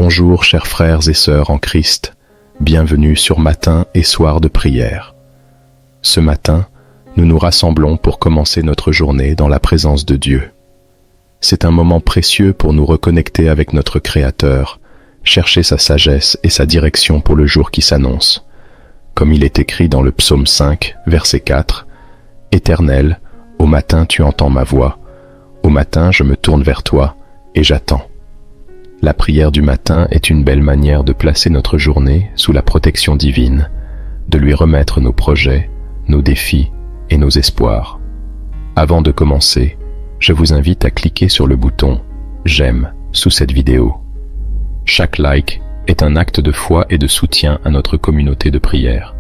Bonjour chers frères et sœurs en Christ, bienvenue sur Matin et Soir de prière. Ce matin, nous nous rassemblons pour commencer notre journée dans la présence de Dieu. C'est un moment précieux pour nous reconnecter avec notre Créateur, chercher sa sagesse et sa direction pour le jour qui s'annonce. Comme il est écrit dans le psaume 5, verset 4, « Éternel, au matin tu entends ma voix, au matin je me tourne vers toi et j'attends. » La prière du matin est une belle manière de placer notre journée sous la protection divine, de lui remettre nos projets, nos défis et nos espoirs. Avant de commencer, je vous invite à cliquer sur le bouton « J'aime » sous cette vidéo. Chaque like est un acte de foi et de soutien à notre communauté de prière.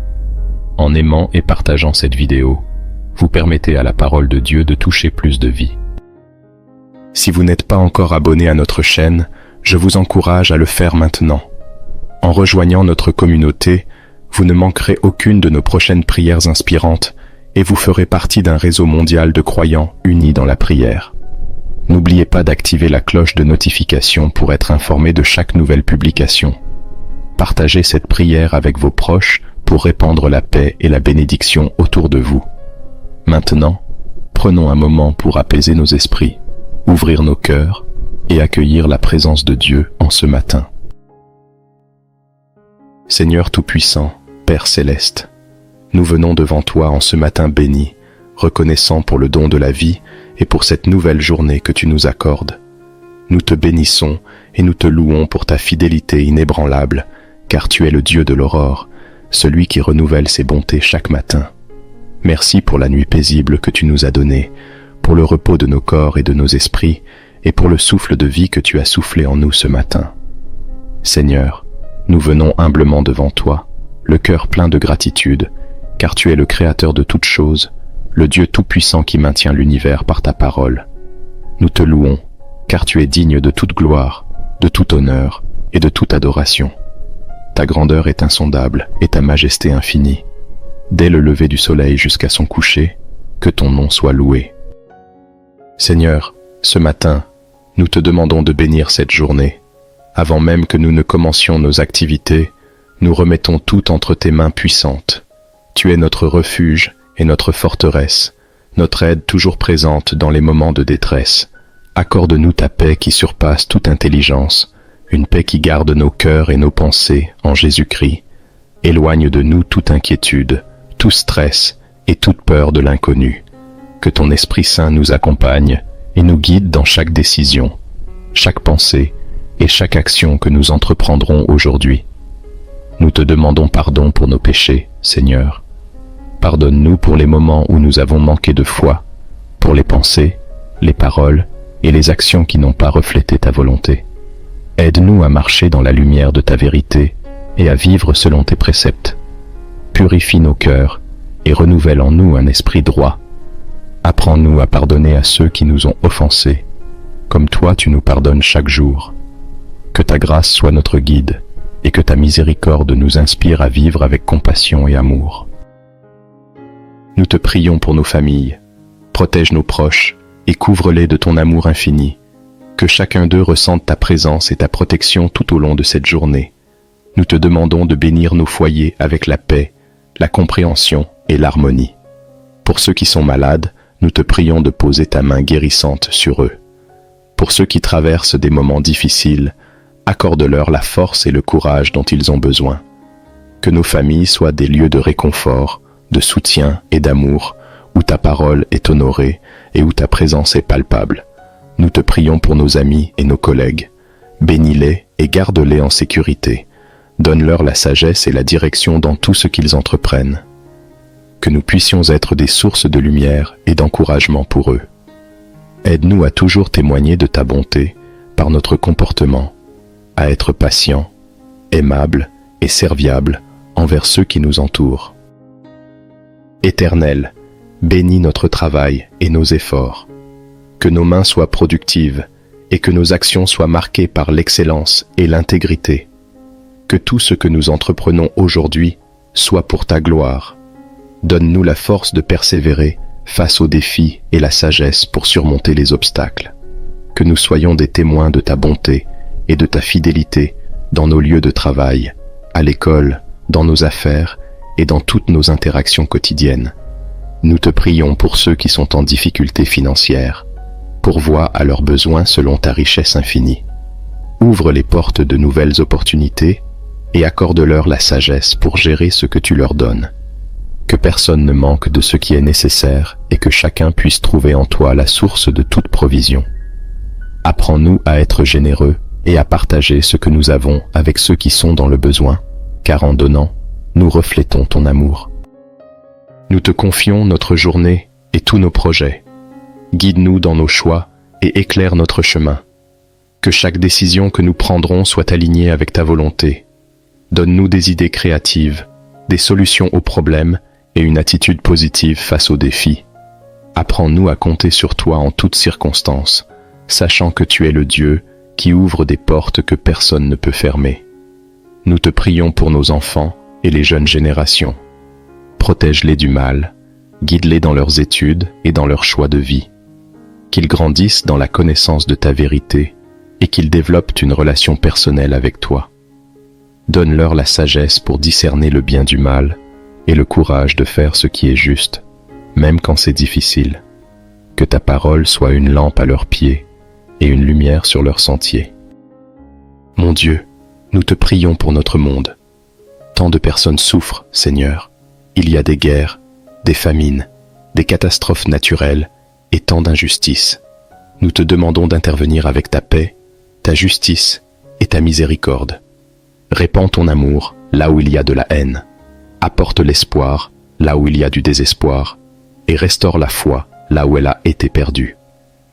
En aimant et partageant cette vidéo, vous permettez à la parole de Dieu de toucher plus de vies. Si vous n'êtes pas encore abonné à notre chaîne, je vous encourage à le faire maintenant. En rejoignant notre communauté, vous ne manquerez aucune de nos prochaines prières inspirantes et vous ferez partie d'un réseau mondial de croyants unis dans la prière. N'oubliez pas d'activer la cloche de notification pour être informé de chaque nouvelle publication. Partagez cette prière avec vos proches pour répandre la paix et la bénédiction autour de vous. Maintenant, prenons un moment pour apaiser nos esprits, ouvrir nos cœurs et accueillir la présence de Dieu en ce matin. Seigneur Tout-Puissant, Père Céleste, nous venons devant toi en ce matin béni, reconnaissant pour le don de la vie et pour cette nouvelle journée que tu nous accordes. Nous te bénissons et nous te louons pour ta fidélité inébranlable, car tu es le Dieu de l'aurore, celui qui renouvelle ses bontés chaque matin. Merci pour la nuit paisible que tu nous as donnée, pour le repos de nos corps et de nos esprits, et pour le souffle de vie que tu as soufflé en nous ce matin. Seigneur, nous venons humblement devant toi, le cœur plein de gratitude, car tu es le Créateur de toutes choses, le Dieu tout-puissant qui maintient l'univers par ta parole. Nous te louons, car tu es digne de toute gloire, de tout honneur et de toute adoration. Ta grandeur est insondable et ta majesté infinie. Dès le lever du soleil jusqu'à son coucher, que ton nom soit loué. Seigneur, ce matin, nous te demandons de bénir cette journée. Avant même que nous ne commencions nos activités, nous remettons tout entre tes mains puissantes. Tu es notre refuge et notre forteresse, notre aide toujours présente dans les moments de détresse. Accorde-nous ta paix qui surpasse toute intelligence, une paix qui garde nos cœurs et nos pensées en Jésus-Christ. Éloigne de nous toute inquiétude, tout stress et toute peur de l'inconnu. Que ton Esprit Saint nous accompagne et nous guide dans chaque décision, chaque pensée et chaque action que nous entreprendrons aujourd'hui. Nous te demandons pardon pour nos péchés, Seigneur. Pardonne-nous pour les moments où nous avons manqué de foi, pour les pensées, les paroles et les actions qui n'ont pas reflété ta volonté. Aide-nous à marcher dans la lumière de ta vérité et à vivre selon tes préceptes. Purifie nos cœurs et renouvelle en nous un esprit droit. Apprends-nous à pardonner à ceux qui nous ont offensés, comme toi tu nous pardonnes chaque jour. Que ta grâce soit notre guide et que ta miséricorde nous inspire à vivre avec compassion et amour. Nous te prions pour nos familles. Protège nos proches et couvre-les de ton amour infini. Que chacun d'eux ressente ta présence et ta protection tout au long de cette journée. Nous te demandons de bénir nos foyers avec la paix, la compréhension et l'harmonie. Pour ceux qui sont malades, nous te prions de poser ta main guérissante sur eux. Pour ceux qui traversent des moments difficiles, accorde-leur la force et le courage dont ils ont besoin. Que nos familles soient des lieux de réconfort, de soutien et d'amour, où ta parole est honorée et où ta présence est palpable. Nous te prions pour nos amis et nos collègues. Bénis-les et garde-les en sécurité. Donne-leur la sagesse et la direction dans tout ce qu'ils entreprennent. Que nous puissions être des sources de lumière et d'encouragement pour eux. Aide-nous à toujours témoigner de ta bonté par notre comportement, à être patients, aimables et serviables envers ceux qui nous entourent. Éternel, bénis notre travail et nos efforts. Que nos mains soient productives et que nos actions soient marquées par l'excellence et l'intégrité. Que tout ce que nous entreprenons aujourd'hui soit pour ta gloire. Donne-nous la force de persévérer face aux défis et la sagesse pour surmonter les obstacles. Que nous soyons des témoins de ta bonté et de ta fidélité dans nos lieux de travail, à l'école, dans nos affaires et dans toutes nos interactions quotidiennes. Nous te prions pour ceux qui sont en difficulté financière. Pourvois à leurs besoins selon ta richesse infinie. Ouvre les portes de nouvelles opportunités et accorde-leur la sagesse pour gérer ce que tu leur donnes. Que personne ne manque de ce qui est nécessaire et que chacun puisse trouver en toi la source de toute provision. Apprends-nous à être généreux et à partager ce que nous avons avec ceux qui sont dans le besoin, car en donnant, nous reflétons ton amour. Nous te confions notre journée et tous nos projets. Guide-nous dans nos choix et éclaire notre chemin. Que chaque décision que nous prendrons soit alignée avec ta volonté. Donne-nous des idées créatives, des solutions aux problèmes et une attitude positive face aux défis. Apprends-nous à compter sur toi en toutes circonstances, sachant que tu es le Dieu qui ouvre des portes que personne ne peut fermer. Nous te prions pour nos enfants et les jeunes générations. Protège-les du mal, guide-les dans leurs études et dans leurs choix de vie. Qu'ils grandissent dans la connaissance de ta vérité et qu'ils développent une relation personnelle avec toi. Donne-leur la sagesse pour discerner le bien du mal et le courage de faire ce qui est juste, même quand c'est difficile. Que ta parole soit une lampe à leurs pieds et une lumière sur leur sentier. Mon Dieu, nous te prions pour notre monde. Tant de personnes souffrent, Seigneur. Il y a des guerres, des famines, des catastrophes naturelles et tant d'injustices. Nous te demandons d'intervenir avec ta paix, ta justice et ta miséricorde. Répands ton amour là où il y a de la haine. Apporte l'espoir là où il y a du désespoir et restaure la foi là où elle a été perdue.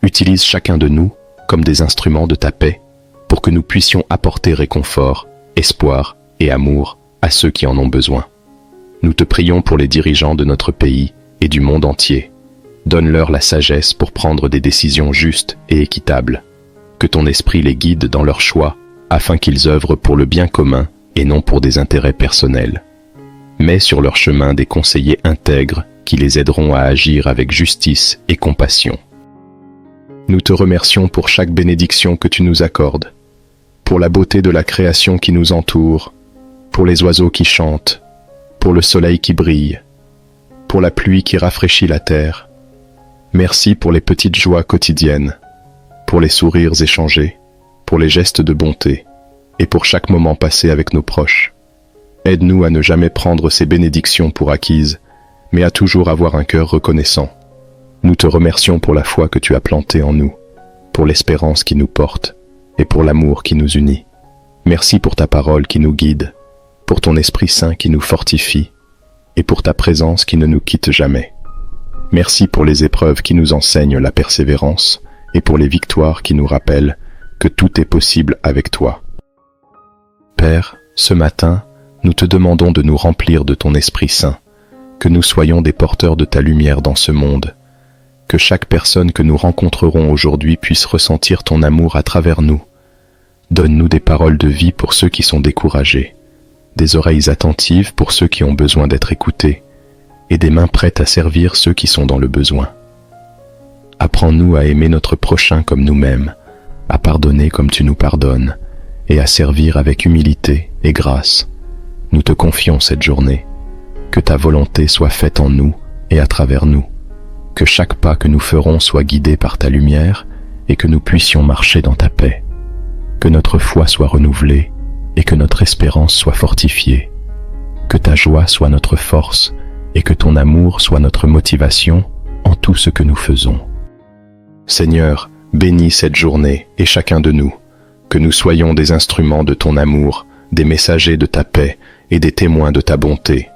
Utilise chacun de nous comme des instruments de ta paix pour que nous puissions apporter réconfort, espoir et amour à ceux qui en ont besoin. Nous te prions pour les dirigeants de notre pays et du monde entier. Donne-leur la sagesse pour prendre des décisions justes et équitables. Que ton esprit les guide dans leurs choix afin qu'ils œuvrent pour le bien commun et non pour des intérêts personnels. Mets sur leur chemin des conseillers intègres qui les aideront à agir avec justice et compassion. Nous te remercions pour chaque bénédiction que tu nous accordes, pour la beauté de la création qui nous entoure, pour les oiseaux qui chantent, pour le soleil qui brille, pour la pluie qui rafraîchit la terre. Merci pour les petites joies quotidiennes, pour les sourires échangés, pour les gestes de bonté et pour chaque moment passé avec nos proches. Aide-nous à ne jamais prendre ces bénédictions pour acquises, mais à toujours avoir un cœur reconnaissant. Nous te remercions pour la foi que tu as plantée en nous, pour l'espérance qui nous porte et pour l'amour qui nous unit. Merci pour ta parole qui nous guide, pour ton Esprit Saint qui nous fortifie et pour ta présence qui ne nous quitte jamais. Merci pour les épreuves qui nous enseignent la persévérance et pour les victoires qui nous rappellent que tout est possible avec toi. Père, ce matin, nous te demandons de nous remplir de ton Esprit Saint, que nous soyons des porteurs de ta lumière dans ce monde, que chaque personne que nous rencontrerons aujourd'hui puisse ressentir ton amour à travers nous. Donne-nous des paroles de vie pour ceux qui sont découragés, des oreilles attentives pour ceux qui ont besoin d'être écoutés, et des mains prêtes à servir ceux qui sont dans le besoin. Apprends-nous à aimer notre prochain comme nous-mêmes, à pardonner comme tu nous pardonnes, et à servir avec humilité et grâce. Nous te confions cette journée. Que ta volonté soit faite en nous et à travers nous. Que chaque pas que nous ferons soit guidé par ta lumière et que nous puissions marcher dans ta paix. Que notre foi soit renouvelée et que notre espérance soit fortifiée. Que ta joie soit notre force et que ton amour soit notre motivation en tout ce que nous faisons. Seigneur, bénis cette journée et chacun de nous. Que nous soyons des instruments de ton amour, des messagers de ta paix et des témoins de ta bonté.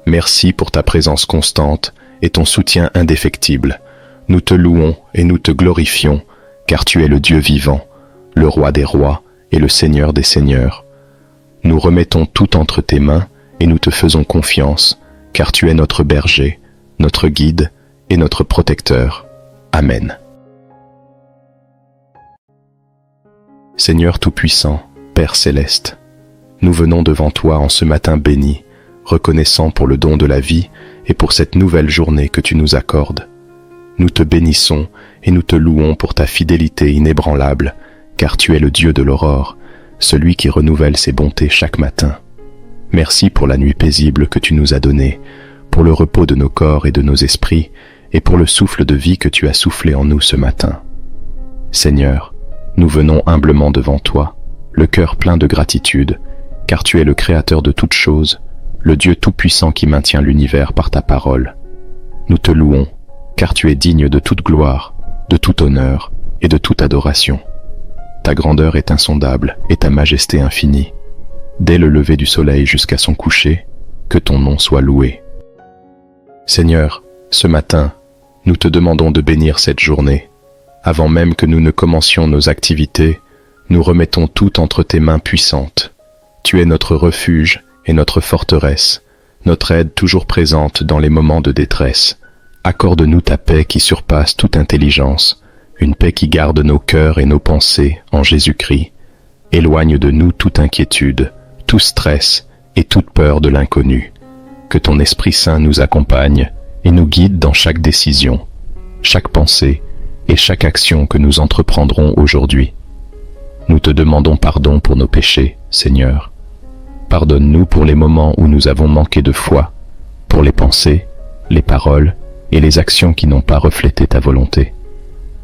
Merci pour ta présence constante et ton soutien indéfectible. Nous te louons et nous te glorifions, car tu es le Dieu vivant, le Roi des rois et le Seigneur des seigneurs. Nous remettons tout entre tes mains et nous te faisons confiance, car tu es notre berger, notre guide et notre protecteur. Amen. Seigneur Tout-Puissant, Père Céleste, nous venons devant toi en ce matin béni, reconnaissant pour le don de la vie et pour cette nouvelle journée que tu nous accordes. Nous te bénissons et nous te louons pour ta fidélité inébranlable, car tu es le Dieu de l'aurore, celui qui renouvelle ses bontés chaque matin. Merci pour la nuit paisible que tu nous as donnée, pour le repos de nos corps et de nos esprits, et pour le souffle de vie que tu as soufflé en nous ce matin. Seigneur, nous venons humblement devant toi, le cœur plein de gratitude, car tu es le Créateur de toutes choses, le Dieu tout-puissant qui maintient l'univers par ta parole. Nous te louons, car tu es digne de toute gloire, de tout honneur et de toute adoration. Ta grandeur est insondable et ta majesté infinie. Dès le lever du soleil jusqu'à son coucher, que ton nom soit loué. Seigneur, ce matin, nous te demandons de bénir cette journée. Avant même que nous ne commencions nos activités, nous remettons tout entre tes mains puissantes. Tu es notre refuge et notre forteresse, notre aide toujours présente dans les moments de détresse. Accorde-nous ta paix qui surpasse toute intelligence, une paix qui garde nos cœurs et nos pensées en Jésus-Christ. Éloigne de nous toute inquiétude, tout stress et toute peur de l'inconnu. Que ton Esprit Saint nous accompagne et nous guide dans chaque décision, chaque pensée et chaque action que nous entreprendrons aujourd'hui. Nous te demandons pardon pour nos péchés, Seigneur. Pardonne-nous pour les moments où nous avons manqué de foi, pour les pensées, les paroles et les actions qui n'ont pas reflété ta volonté.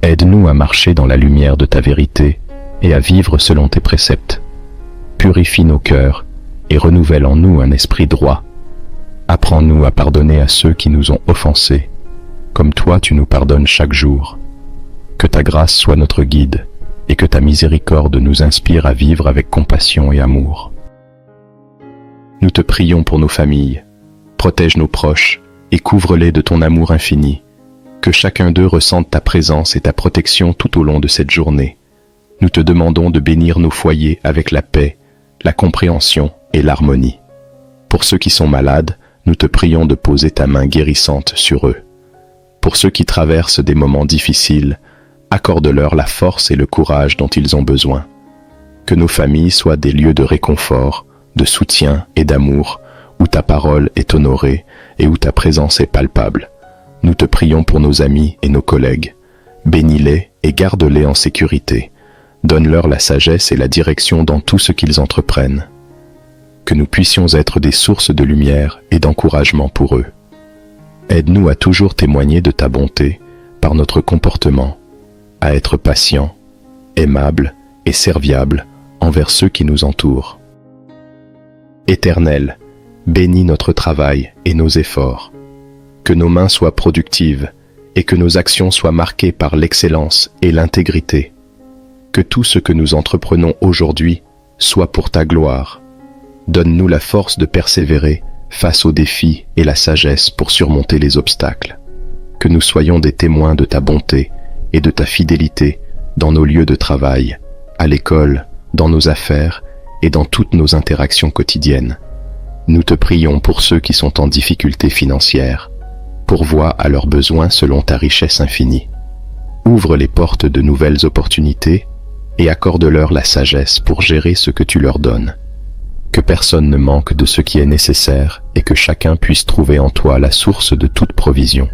Aide-nous à marcher dans la lumière de ta vérité et à vivre selon tes préceptes. Purifie nos cœurs et renouvelle en nous un esprit droit. Apprends-nous à pardonner à ceux qui nous ont offensés, comme toi tu nous pardonnes chaque jour. Que ta grâce soit notre guide et que ta miséricorde nous inspire à vivre avec compassion et amour. Nous te prions pour nos familles. Protège nos proches et couvre-les de ton amour infini. Que chacun d'eux ressente ta présence et ta protection tout au long de cette journée. Nous te demandons de bénir nos foyers avec la paix, la compréhension et l'harmonie. Pour ceux qui sont malades, nous te prions de poser ta main guérissante sur eux. Pour ceux qui traversent des moments difficiles, accorde-leur la force et le courage dont ils ont besoin. Que nos familles soient des lieux de réconfort, de soutien et d'amour, où ta parole est honorée et où ta présence est palpable. Nous te prions pour nos amis et nos collègues. Bénis-les et garde-les en sécurité. Donne-leur la sagesse et la direction dans tout ce qu'ils entreprennent. Que nous puissions être des sources de lumière et d'encouragement pour eux. Aide-nous à toujours témoigner de ta bonté par notre comportement, à être patients, aimables et serviables envers ceux qui nous entourent. Éternel, bénis notre travail et nos efforts. Que nos mains soient productives et que nos actions soient marquées par l'excellence et l'intégrité. Que tout ce que nous entreprenons aujourd'hui soit pour ta gloire. Donne-nous la force de persévérer face aux défis et la sagesse pour surmonter les obstacles. Que nous soyons des témoins de ta bonté et de ta fidélité dans nos lieux de travail, à l'école, dans nos affaires et dans toutes nos interactions quotidiennes. Nous te prions pour ceux qui sont en difficulté financière. Pourvois à leurs besoins selon ta richesse infinie. Ouvre les portes de nouvelles opportunités et accorde-leur la sagesse pour gérer ce que tu leur donnes. Que personne ne manque de ce qui est nécessaire et que chacun puisse trouver en toi la source de toute provision.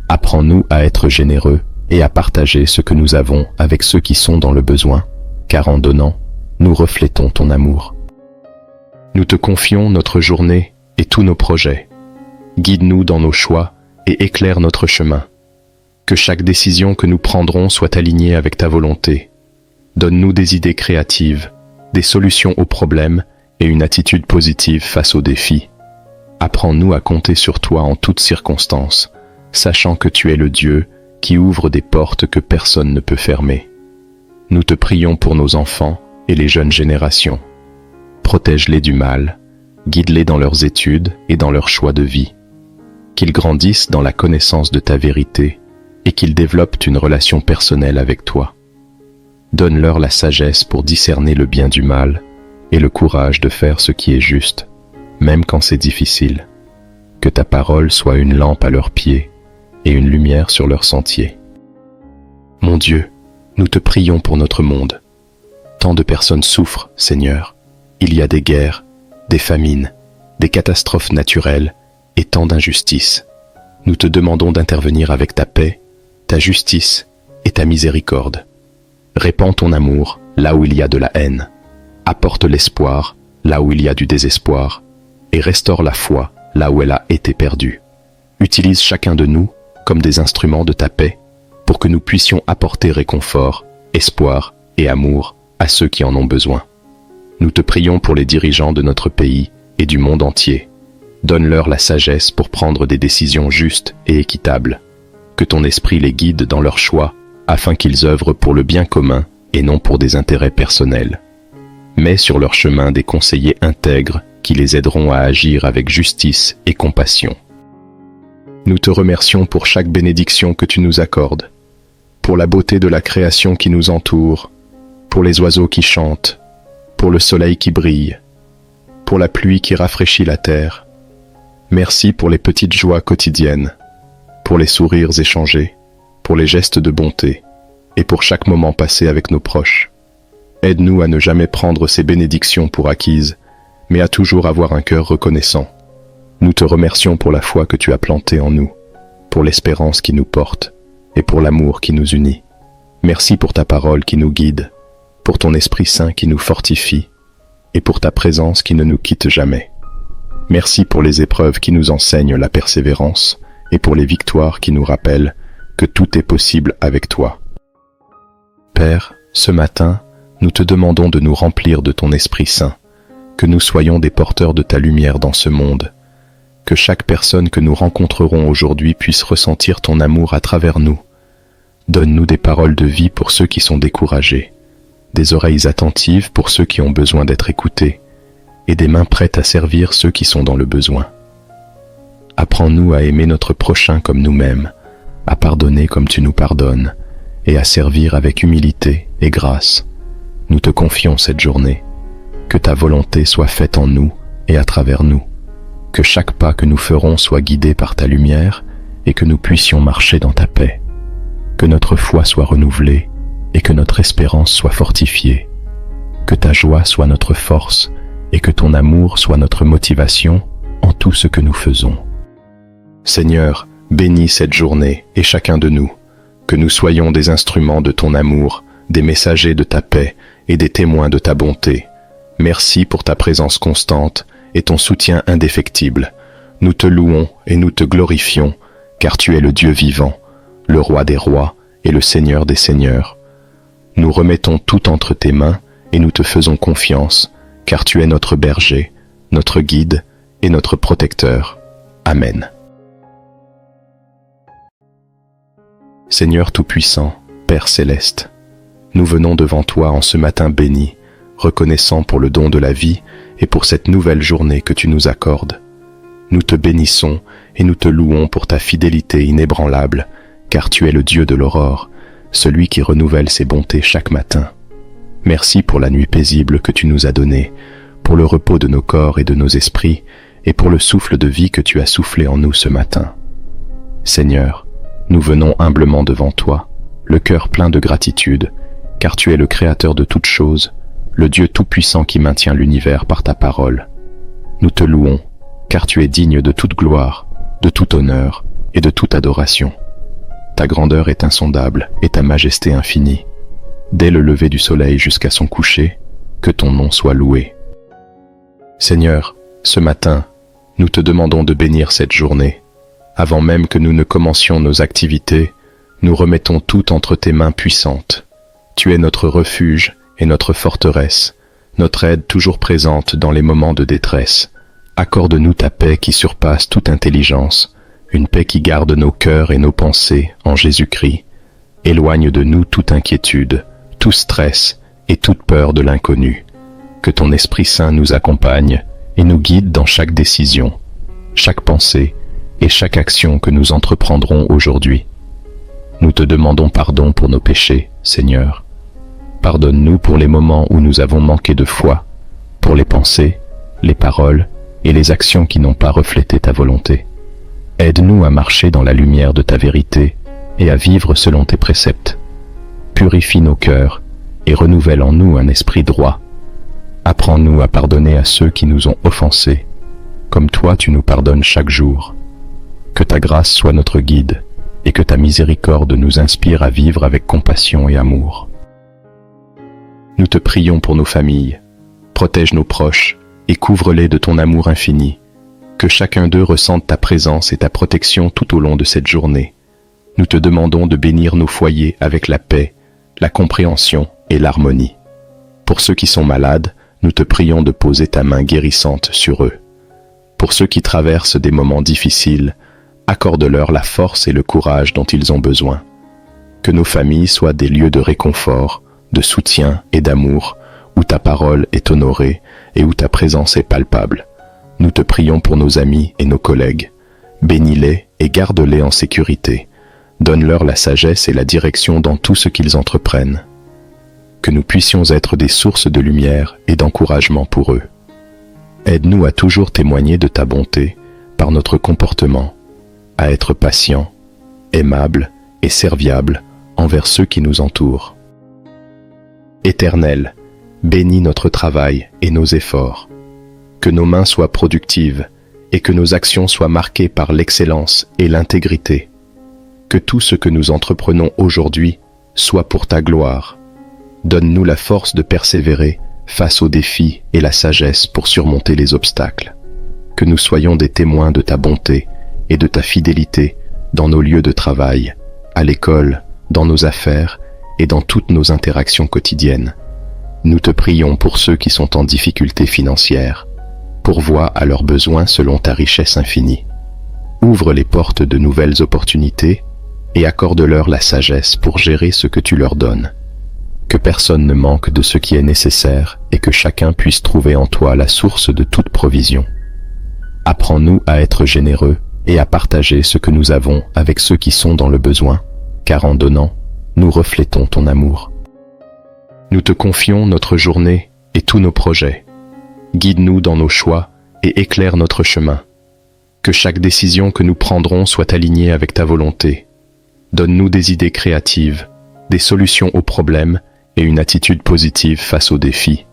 Apprends-nous à être généreux et à partager ce que nous avons avec ceux qui sont dans le besoin, car en donnant, nous reflétons ton amour. Nous te confions notre journée et tous nos projets. Guide-nous dans nos choix et éclaire notre chemin. Que chaque décision que nous prendrons soit alignée avec ta volonté. Donne-nous des idées créatives, des solutions aux problèmes et une attitude positive face aux défis. Apprends-nous à compter sur toi en toutes circonstances, sachant que tu es le Dieu qui ouvre des portes que personne ne peut fermer. Nous te prions pour nos enfants et les jeunes générations. Protège-les du mal, guide-les dans leurs études et dans leurs choix de vie. Qu'ils grandissent dans la connaissance de ta vérité et qu'ils développent une relation personnelle avec toi. Donne-leur la sagesse pour discerner le bien du mal et le courage de faire ce qui est juste, même quand c'est difficile. Que ta parole soit une lampe à leurs pieds et une lumière sur leur sentier. Mon Dieu, nous te prions pour notre monde. Tant de personnes souffrent, Seigneur. Il y a des guerres, des famines, des catastrophes naturelles et tant d'injustices. Nous te demandons d'intervenir avec ta paix, ta justice et ta miséricorde. Répands ton amour là où il y a de la haine. apporte l'espoir là où il y a du désespoir, et restaure la foi là où elle a été perdue. Utilise chacun de nous comme des instruments de ta paix pour que nous puissions apporter réconfort, espoir et amour à ceux qui en ont besoin. Nous te prions pour les dirigeants de notre pays et du monde entier. Donne-leur la sagesse pour prendre des décisions justes et équitables. Que ton esprit les guide dans leurs choix afin qu'ils œuvrent pour le bien commun et non pour des intérêts personnels. Mets sur leur chemin des conseillers intègres qui les aideront à agir avec justice et compassion. Nous te remercions pour chaque bénédiction que tu nous accordes, pour la beauté de la création qui nous entoure, pour les oiseaux qui chantent, pour le soleil qui brille, pour la pluie qui rafraîchit la terre. Merci pour les petites joies quotidiennes, pour les sourires échangés, pour les gestes de bonté et pour chaque moment passé avec nos proches. Aide-nous à ne jamais prendre ces bénédictions pour acquises, mais à toujours avoir un cœur reconnaissant. Nous te remercions pour la foi que tu as plantée en nous, pour l'espérance qui nous porte et pour l'amour qui nous unit. Merci pour ta parole qui nous guide, pour ton Esprit Saint qui nous fortifie et pour ta présence qui ne nous quitte jamais. Merci pour les épreuves qui nous enseignent la persévérance et pour les victoires qui nous rappellent que tout est possible avec toi. Père, ce matin, nous te demandons de nous remplir de ton Esprit Saint, que nous soyons des porteurs de ta lumière dans ce monde, que chaque personne que nous rencontrerons aujourd'hui puisse ressentir ton amour à travers nous. Donne-nous des paroles de vie pour ceux qui sont découragés, des oreilles attentives pour ceux qui ont besoin d'être écoutés, et des mains prêtes à servir ceux qui sont dans le besoin. Apprends-nous à aimer notre prochain comme nous-mêmes, à pardonner comme tu nous pardonnes, et à servir avec humilité et grâce. Nous te confions cette journée. Que ta volonté soit faite en nous et à travers nous. Que chaque pas que nous ferons soit guidé par ta lumière et que nous puissions marcher dans ta paix. Que notre foi soit renouvelée et que notre espérance soit fortifiée. Que ta joie soit notre force et que ton amour soit notre motivation en tout ce que nous faisons. Seigneur, bénis cette journée et chacun de nous. Que nous soyons des instruments de ton amour, des messagers de ta paix et des témoins de ta bonté. Merci pour ta présence constante et ton soutien indéfectible. Nous te louons et nous te glorifions, car tu es le Dieu vivant, le Roi des rois et le Seigneur des seigneurs. Nous remettons tout entre tes mains et nous te faisons confiance, car tu es notre berger, notre guide et notre protecteur. Amen. Seigneur Tout-Puissant, Père Céleste, nous venons devant toi en ce matin béni, reconnaissant pour le don de la vie et pour cette nouvelle journée que tu nous accordes. Nous te bénissons et nous te louons pour ta fidélité inébranlable, car tu es le Dieu de l'aurore, celui qui renouvelle ses bontés chaque matin. Merci pour la nuit paisible que tu nous as donnée, pour le repos de nos corps et de nos esprits, et pour le souffle de vie que tu as soufflé en nous ce matin. Seigneur, nous venons humblement devant toi, le cœur plein de gratitude, car tu es le Créateur de toutes choses, le Dieu tout-puissant qui maintient l'univers par ta parole. Nous te louons, car tu es digne de toute gloire, de tout honneur et de toute adoration. Ta grandeur est insondable et ta majesté infinie. Dès le lever du soleil jusqu'à son coucher, que ton nom soit loué. Seigneur, ce matin, nous te demandons de bénir cette journée. Avant même que nous ne commencions nos activités, nous remettons tout entre tes mains puissantes. Tu es notre refuge et notre forteresse, notre aide toujours présente dans les moments de détresse. Accorde-nous ta paix qui surpasse toute intelligence, une paix qui garde nos cœurs et nos pensées en Jésus-Christ. Éloigne de nous toute inquiétude, tout stress et toute peur de l'inconnu. Que ton Esprit Saint nous accompagne et nous guide dans chaque décision, chaque pensée et chaque action que nous entreprendrons aujourd'hui. Nous te demandons pardon pour nos péchés, Seigneur. Pardonne-nous pour les moments où nous avons manqué de foi, pour les pensées, les paroles et les actions qui n'ont pas reflété ta volonté. Aide-nous à marcher dans la lumière de ta vérité et à vivre selon tes préceptes. Purifie nos cœurs et renouvelle en nous un esprit droit. Apprends-nous à pardonner à ceux qui nous ont offensés, comme toi tu nous pardonnes chaque jour. Que ta grâce soit notre guide et que ta miséricorde nous inspire à vivre avec compassion et amour. Nous te prions pour nos familles. Protège nos proches et couvre-les de ton amour infini. Que chacun d'eux ressente ta présence et ta protection tout au long de cette journée. Nous te demandons de bénir nos foyers avec la paix, la compréhension et l'harmonie. Pour ceux qui sont malades, nous te prions de poser ta main guérissante sur eux. Pour ceux qui traversent des moments difficiles, accorde-leur la force et le courage dont ils ont besoin. Que nos familles soient des lieux de réconfort, de soutien et d'amour, où ta parole est honorée et où ta présence est palpable. Nous te prions pour nos amis et nos collègues. Bénis-les et garde-les en sécurité. Donne-leur la sagesse et la direction dans tout ce qu'ils entreprennent. Que nous puissions être des sources de lumière et d'encouragement pour eux. Aide-nous à toujours témoigner de ta bonté par notre comportement, à être patients, aimables et serviables envers ceux qui nous entourent. Éternel, bénis notre travail et nos efforts. Que nos mains soient productives et que nos actions soient marquées par l'excellence et l'intégrité. Que tout ce que nous entreprenons aujourd'hui soit pour ta gloire. Donne-nous la force de persévérer face aux défis et la sagesse pour surmonter les obstacles. Que nous soyons des témoins de ta bonté et de ta fidélité dans nos lieux de travail, à l'école, dans nos affaires et dans toutes nos interactions quotidiennes. Nous te prions pour ceux qui sont en difficulté financière. Pourvois à leurs besoins selon ta richesse infinie. Ouvre les portes de nouvelles opportunités et accorde-leur la sagesse pour gérer ce que tu leur donnes. Que personne ne manque de ce qui est nécessaire et que chacun puisse trouver en toi la source de toute provision. Apprends-nous à être généreux et à partager ce que nous avons avec ceux qui sont dans le besoin, car en donnant, nous reflétons ton amour. Nous te confions notre journée et tous nos projets. Guide-nous dans nos choix et éclaire notre chemin. Que chaque décision que nous prendrons soit alignée avec ta volonté. Donne-nous des idées créatives, des solutions aux problèmes et une attitude positive face aux défis.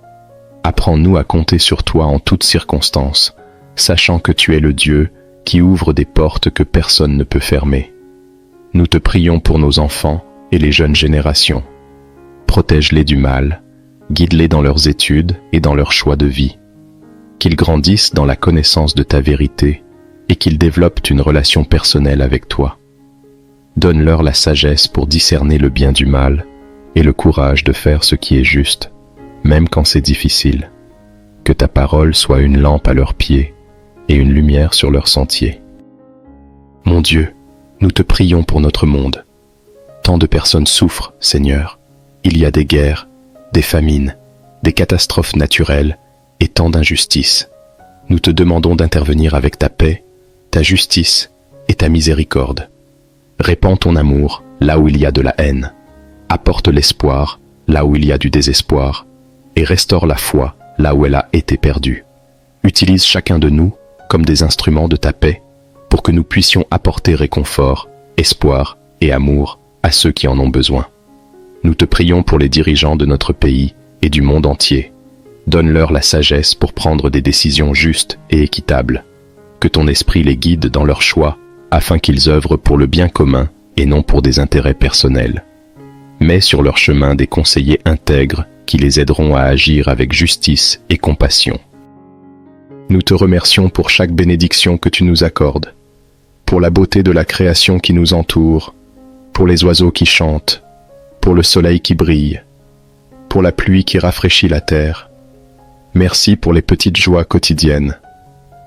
Apprends-nous à compter sur toi en toutes circonstances, sachant que tu es le Dieu qui ouvre des portes que personne ne peut fermer. Nous te prions pour nos enfants et les jeunes générations. Protège-les du mal, guide-les dans leurs études et dans leurs choix de vie. Qu'ils grandissent dans la connaissance de ta vérité et qu'ils développent une relation personnelle avec toi. Donne-leur la sagesse pour discerner le bien du mal et le courage de faire ce qui est juste, même quand c'est difficile. Que ta parole soit une lampe à leurs pieds et une lumière sur leur sentier. Mon Dieu, nous te prions pour notre monde. Tant de personnes souffrent, Seigneur. Il y a des guerres, des famines, des catastrophes naturelles et tant d'injustices. Nous te demandons d'intervenir avec ta paix, ta justice et ta miséricorde. Répands ton amour là où il y a de la haine. Apporte l'espoir là où il y a du désespoir et restaure la foi là où elle a été perdue. Utilise chacun de nous comme des instruments de ta paix pour que nous puissions apporter réconfort, espoir et amour à ceux qui en ont besoin. Nous te prions pour les dirigeants de notre pays et du monde entier. Donne-leur la sagesse pour prendre des décisions justes et équitables. Que ton esprit les guide dans leurs choix afin qu'ils œuvrent pour le bien commun et non pour des intérêts personnels. Mets sur leur chemin des conseillers intègres qui les aideront à agir avec justice et compassion. Nous te remercions pour chaque bénédiction que tu nous accordes, pour la beauté de la création qui nous entoure, pour les oiseaux qui chantent, pour le soleil qui brille, pour la pluie qui rafraîchit la terre. Merci pour les petites joies quotidiennes,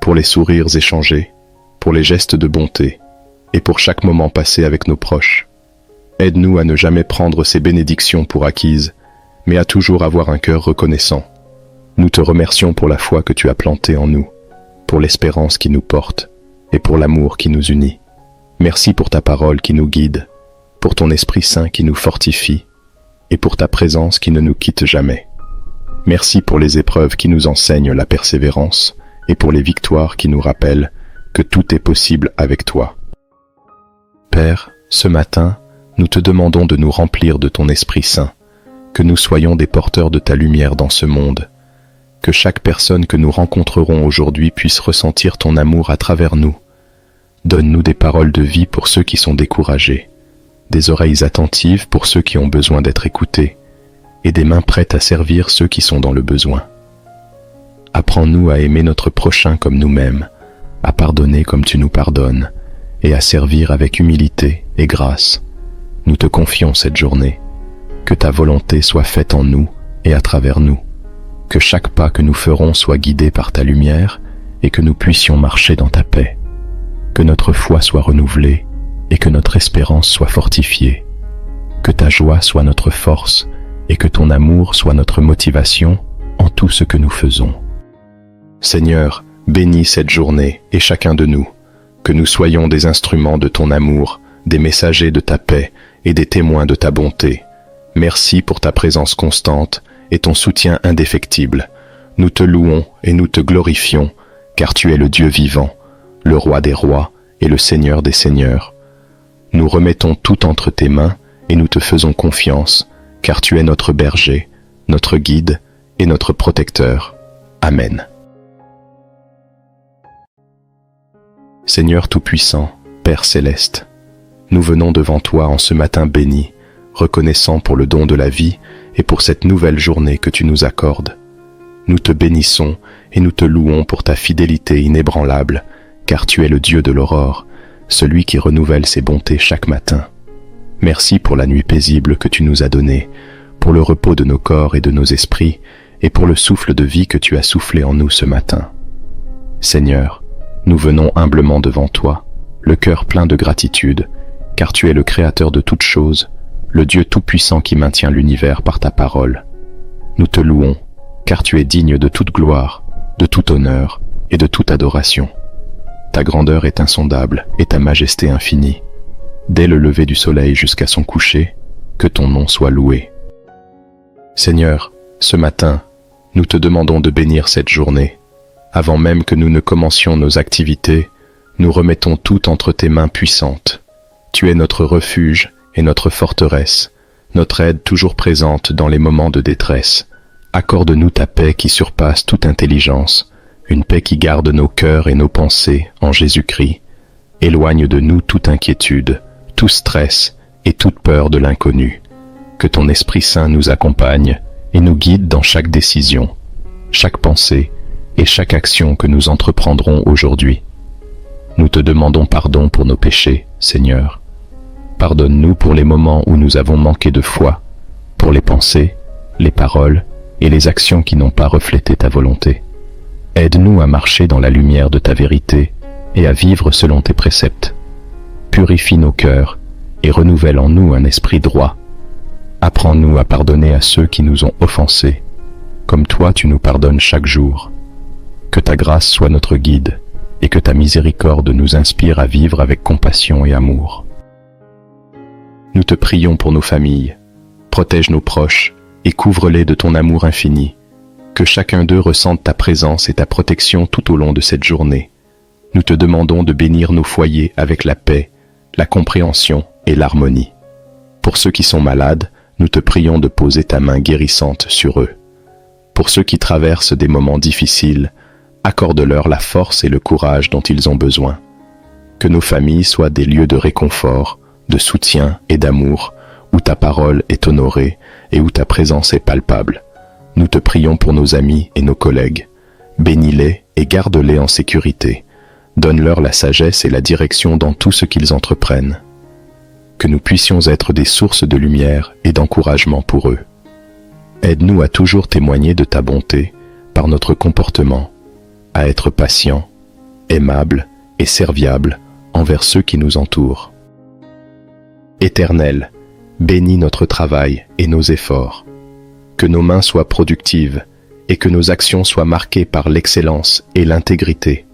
pour les sourires échangés, pour les gestes de bonté et pour chaque moment passé avec nos proches. Aide-nous à ne jamais prendre ces bénédictions pour acquises, mais à toujours avoir un cœur reconnaissant. Nous te remercions pour la foi que tu as plantée en nous, pour l'espérance qui nous porte et pour l'amour qui nous unit. Merci pour ta parole qui nous guide, pour ton Esprit Saint qui nous fortifie et pour ta présence qui ne nous quitte jamais. Merci pour les épreuves qui nous enseignent la persévérance et pour les victoires qui nous rappellent que tout est possible avec toi. Père, ce matin, nous te demandons de nous remplir de ton Esprit Saint, que nous soyons des porteurs de ta lumière dans ce monde, que chaque personne que nous rencontrerons aujourd'hui puisse ressentir ton amour à travers nous. Donne-nous des paroles de vie pour ceux qui sont découragés, des oreilles attentives pour ceux qui ont besoin d'être écoutés, et des mains prêtes à servir ceux qui sont dans le besoin. Apprends-nous à aimer notre prochain comme nous-mêmes, à pardonner comme tu nous pardonnes, et à servir avec humilité et grâce. Nous te confions cette journée. Que ta volonté soit faite en nous et à travers nous. Que chaque pas que nous ferons soit guidé par ta lumière et que nous puissions marcher dans ta paix. Que notre foi soit renouvelée et que notre espérance soit fortifiée. Que ta joie soit notre force et que ton amour soit notre motivation en tout ce que nous faisons. Seigneur, bénis cette journée et chacun de nous, que nous soyons des instruments de ton amour, des messagers de ta paix et des témoins de ta bonté. Merci pour ta présence constante et ton soutien indéfectible. Nous te louons et nous te glorifions, car tu es le Dieu vivant, le Roi des rois et le Seigneur des seigneurs. Nous remettons tout entre tes mains et nous te faisons confiance, car tu es notre berger, notre guide et notre protecteur. Amen. Seigneur Tout-Puissant, Père Céleste, nous venons devant toi en ce matin béni, reconnaissant pour le don de la vie et pour cette nouvelle journée que tu nous accordes. Nous te bénissons et nous te louons pour ta fidélité inébranlable, car tu es le Dieu de l'aurore, celui qui renouvelle ses bontés chaque matin. Merci pour la nuit paisible que tu nous as donnée, pour le repos de nos corps et de nos esprits, et pour le souffle de vie que tu as soufflé en nous ce matin. Seigneur, nous venons humblement devant toi, le cœur plein de gratitude, car tu es le Créateur de toutes choses, le Dieu tout-puissant qui maintient l'univers par ta parole. Nous te louons, car tu es digne de toute gloire, de tout honneur et de toute adoration. Ta grandeur est insondable et ta majesté infinie. Dès le lever du soleil jusqu'à son coucher, que ton nom soit loué. Seigneur, ce matin, nous te demandons de bénir cette journée. Avant même que nous ne commencions nos activités, nous remettons tout entre tes mains puissantes. Tu es notre refuge et notre forteresse, notre aide toujours présente dans les moments de détresse. Accorde-nous ta paix qui surpasse toute intelligence, une paix qui garde nos cœurs et nos pensées en Jésus-Christ. Éloigne de nous toute inquiétude, tout stress et toute peur de l'inconnu. Que ton Esprit Saint nous accompagne et nous guide dans chaque décision, chaque pensée et chaque action que nous entreprendrons aujourd'hui. Nous te demandons pardon pour nos péchés, Seigneur. Pardonne-nous pour les moments où nous avons manqué de foi, pour les pensées, les paroles et les actions qui n'ont pas reflété ta volonté. Aide-nous à marcher dans la lumière de ta vérité et à vivre selon tes préceptes. Purifie nos cœurs et renouvelle en nous un esprit droit. Apprends-nous à pardonner à ceux qui nous ont offensés, comme toi tu nous pardonnes chaque jour. Que ta grâce soit notre guide et que ta miséricorde nous inspire à vivre avec compassion et amour. Nous te prions pour nos familles. Protège nos proches et couvre-les de ton amour infini. Que chacun d'eux ressente ta présence et ta protection tout au long de cette journée. Nous te demandons de bénir nos foyers avec la paix, la compréhension et l'harmonie. Pour ceux qui sont malades, nous te prions de poser ta main guérissante sur eux. Pour ceux qui traversent des moments difficiles, accorde-leur la force et le courage dont ils ont besoin. Que nos familles soient des lieux de réconfort, de soutien et d'amour, où ta parole est honorée et où ta présence est palpable. Nous te prions pour nos amis et nos collègues. Bénis-les et garde-les en sécurité. Donne-leur la sagesse et la direction dans tout ce qu'ils entreprennent. Que nous puissions être des sources de lumière et d'encouragement pour eux. Aide-nous à toujours témoigner de ta bonté par notre comportement, à être patients, aimables et serviables envers ceux qui nous entourent. Éternel, bénis notre travail et nos efforts. Que nos mains soient productives et que nos actions soient marquées par l'excellence et l'intégrité.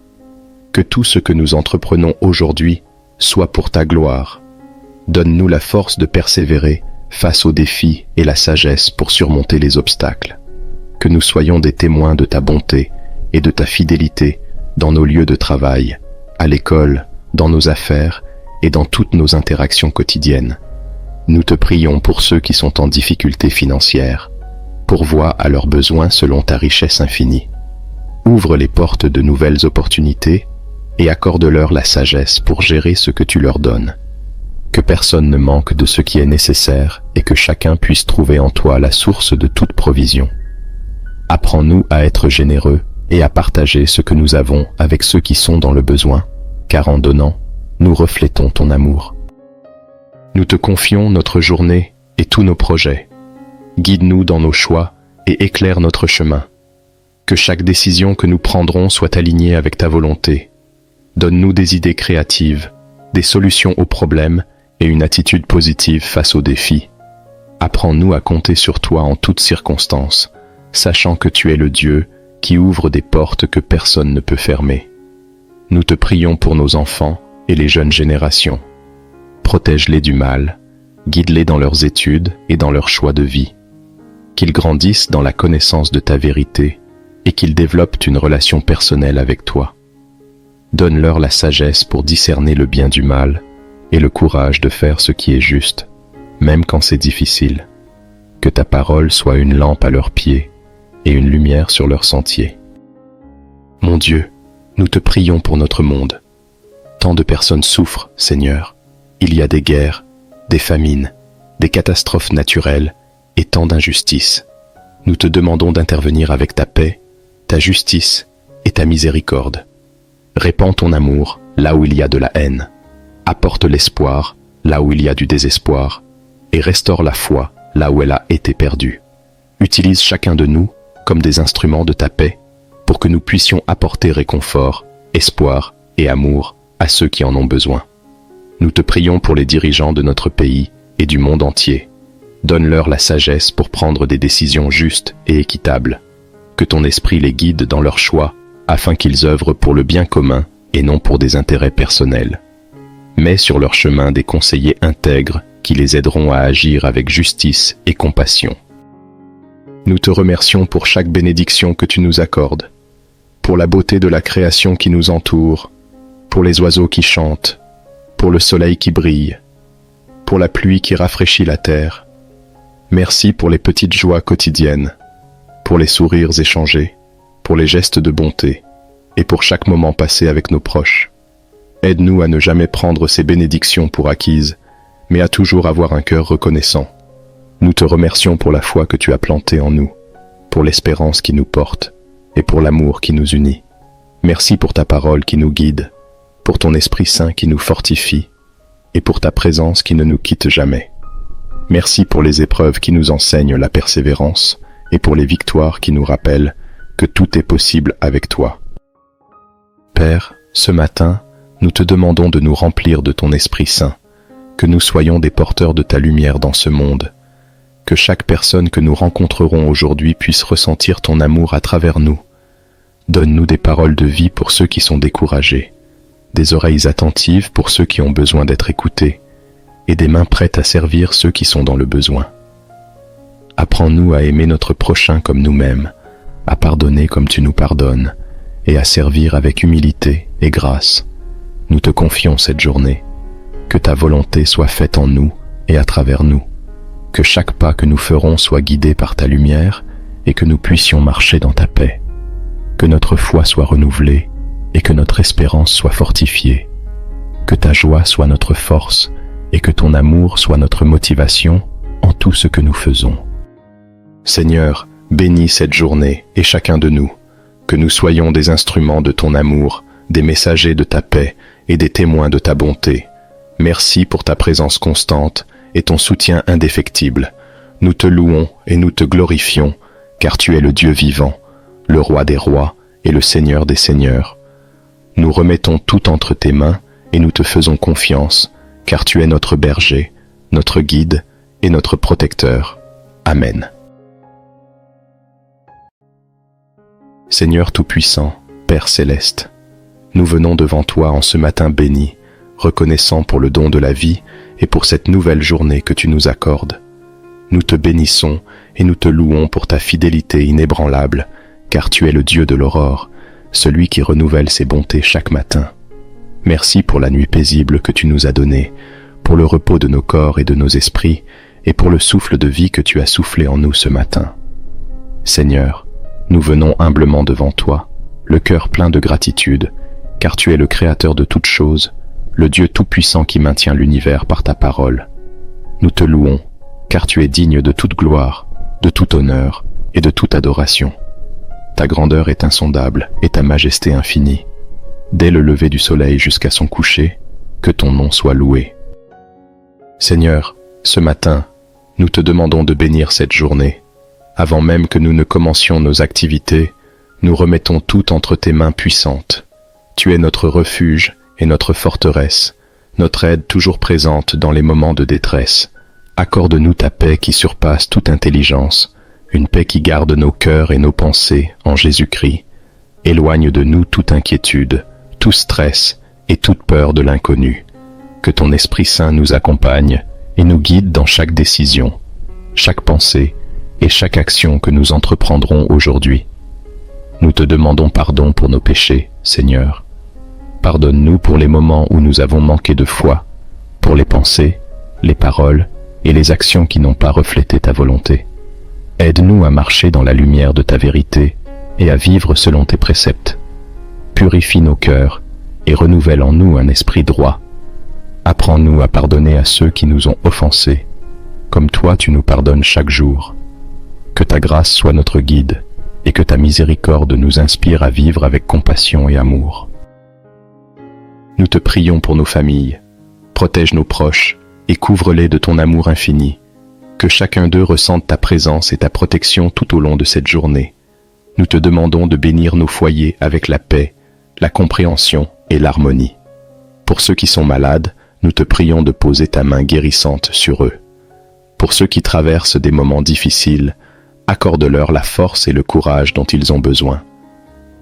Que tout ce que nous entreprenons aujourd'hui soit pour ta gloire. Donne-nous la force de persévérer face aux défis et la sagesse pour surmonter les obstacles. Que nous soyons des témoins de ta bonté et de ta fidélité dans nos lieux de travail, à l'école, dans nos affaires et dans toutes nos interactions quotidiennes. Nous te prions pour ceux qui sont en difficulté financière. Pourvois à leurs besoins selon ta richesse infinie. Ouvre les portes de nouvelles opportunités et accorde-leur la sagesse pour gérer ce que tu leur donnes. Que personne ne manque de ce qui est nécessaire et que chacun puisse trouver en toi la source de toute provision. Apprends-nous à être généreux et à partager ce que nous avons avec ceux qui sont dans le besoin, car en donnant, nous reflétons ton amour. Nous te confions notre journée et tous nos projets. Guide-nous dans nos choix et éclaire notre chemin. Que chaque décision que nous prendrons soit alignée avec ta volonté. Donne-nous des idées créatives, des solutions aux problèmes et une attitude positive face aux défis. Apprends-nous à compter sur toi en toutes circonstances, sachant que tu es le Dieu qui ouvre des portes que personne ne peut fermer. Nous te prions pour nos enfants et les jeunes générations. Protège-les du mal, guide-les dans leurs études et dans leurs choix de vie. Qu'ils grandissent dans la connaissance de ta vérité et qu'ils développent une relation personnelle avec toi. Donne-leur la sagesse pour discerner le bien du mal et le courage de faire ce qui est juste, même quand c'est difficile. Que ta parole soit une lampe à leurs pieds et une lumière sur leur sentier. Mon Dieu, nous te prions pour notre monde. Tant de personnes souffrent, Seigneur. Il y a des guerres, des famines, des catastrophes naturelles et tant d'injustices. Nous te demandons d'intervenir avec ta paix, ta justice et ta miséricorde. Répands ton amour là où il y a de la haine. Apporte l'espoir là où il y a du désespoir et restaure la foi là où elle a été perdue. Utilise chacun de nous comme des instruments de ta paix pour que nous puissions apporter réconfort, espoir et amour à ceux qui en ont besoin. Nous te prions pour les dirigeants de notre pays et du monde entier. Donne-leur la sagesse pour prendre des décisions justes et équitables. Que ton esprit les guide dans leurs choix afin qu'ils œuvrent pour le bien commun et non pour des intérêts personnels. Mets sur leur chemin des conseillers intègres qui les aideront à agir avec justice et compassion. Nous te remercions pour chaque bénédiction que tu nous accordes, pour la beauté de la création qui nous entoure, pour les oiseaux qui chantent, pour le soleil qui brille, pour la pluie qui rafraîchit la terre. Merci pour les petites joies quotidiennes, pour les sourires échangés, pour les gestes de bonté et pour chaque moment passé avec nos proches. Aide-nous à ne jamais prendre ces bénédictions pour acquises, mais à toujours avoir un cœur reconnaissant. Nous te remercions pour la foi que tu as plantée en nous, pour l'espérance qui nous porte et pour l'amour qui nous unit. Merci pour ta parole qui nous guide, pour ton Esprit Saint qui nous fortifie et pour ta présence qui ne nous quitte jamais. Merci pour les épreuves qui nous enseignent la persévérance et pour les victoires qui nous rappellent que tout est possible avec toi. Père, ce matin, nous te demandons de nous remplir de ton Esprit Saint, que nous soyons des porteurs de ta lumière dans ce monde, que chaque personne que nous rencontrerons aujourd'hui puisse ressentir ton amour à travers nous. Donne-nous des paroles de vie pour ceux qui sont découragés, des oreilles attentives pour ceux qui ont besoin d'être écoutés, et des mains prêtes à servir ceux qui sont dans le besoin. Apprends-nous à aimer notre prochain comme nous-mêmes, à pardonner comme tu nous pardonnes, et à servir avec humilité et grâce. Nous te confions cette journée. Que ta volonté soit faite en nous et à travers nous. Que chaque pas que nous ferons soit guidé par ta lumière et que nous puissions marcher dans ta paix. Que notre foi soit renouvelée et que notre espérance soit fortifiée. Que ta joie soit notre force et que ton amour soit notre motivation en tout ce que nous faisons. Seigneur, bénis cette journée et chacun de nous. Que nous soyons des instruments de ton amour, des messagers de ta paix et des témoins de ta bonté. Merci pour ta présence constante et ton soutien indéfectible. Nous te louons et nous te glorifions, car tu es le Dieu vivant, le Roi des rois et le Seigneur des seigneurs. Nous remettons tout entre tes mains et nous te faisons confiance, car tu es notre berger, notre guide et notre protecteur. Amen. Seigneur Tout-Puissant, Père Céleste, nous venons devant toi en ce matin béni, reconnaissant pour le don de la vie et pour cette nouvelle journée que tu nous accordes. Nous te bénissons et nous te louons pour ta fidélité inébranlable, car tu es le Dieu de l'aurore, celui qui renouvelle ses bontés chaque matin. Merci pour la nuit paisible que tu nous as donnée, pour le repos de nos corps et de nos esprits, et pour le souffle de vie que tu as soufflé en nous ce matin. Seigneur, nous venons humblement devant toi, le cœur plein de gratitude, car tu es le Créateur de toutes choses, le Dieu tout-puissant qui maintient l'univers par ta parole. Nous te louons, car tu es digne de toute gloire, de tout honneur et de toute adoration. Ta grandeur est insondable et ta majesté infinie. Dès le lever du soleil jusqu'à son coucher, que ton nom soit loué. Seigneur, ce matin, nous te demandons de bénir cette journée. Avant même que nous ne commencions nos activités, nous remettons tout entre tes mains puissantes. Tu es notre refuge et notre forteresse, notre aide toujours présente dans les moments de détresse. Accorde-nous ta paix qui surpasse toute intelligence, une paix qui garde nos cœurs et nos pensées en Jésus-Christ. Éloigne de nous toute inquiétude, tout stress et toute peur de l'inconnu. Que ton Esprit Saint nous accompagne et nous guide dans chaque décision, chaque pensée et chaque action que nous entreprendrons aujourd'hui. Nous te demandons pardon pour nos péchés, Seigneur. Pardonne-nous pour les moments où nous avons manqué de foi, pour les pensées, les paroles et les actions qui n'ont pas reflété ta volonté. Aide-nous à marcher dans la lumière de ta vérité et à vivre selon tes préceptes. Purifie nos cœurs et renouvelle en nous un esprit droit. Apprends-nous à pardonner à ceux qui nous ont offensés, comme toi tu nous pardonnes chaque jour. Que ta grâce soit notre guide et que ta miséricorde nous inspire à vivre avec compassion et amour. Nous te prions pour nos familles. Protège nos proches et couvre-les de ton amour infini. Que chacun d'eux ressente ta présence et ta protection tout au long de cette journée. Nous te demandons de bénir nos foyers avec la paix, la compréhension et l'harmonie. Pour ceux qui sont malades, nous te prions de poser ta main guérissante sur eux. Pour ceux qui traversent des moments difficiles, accorde-leur la force et le courage dont ils ont besoin.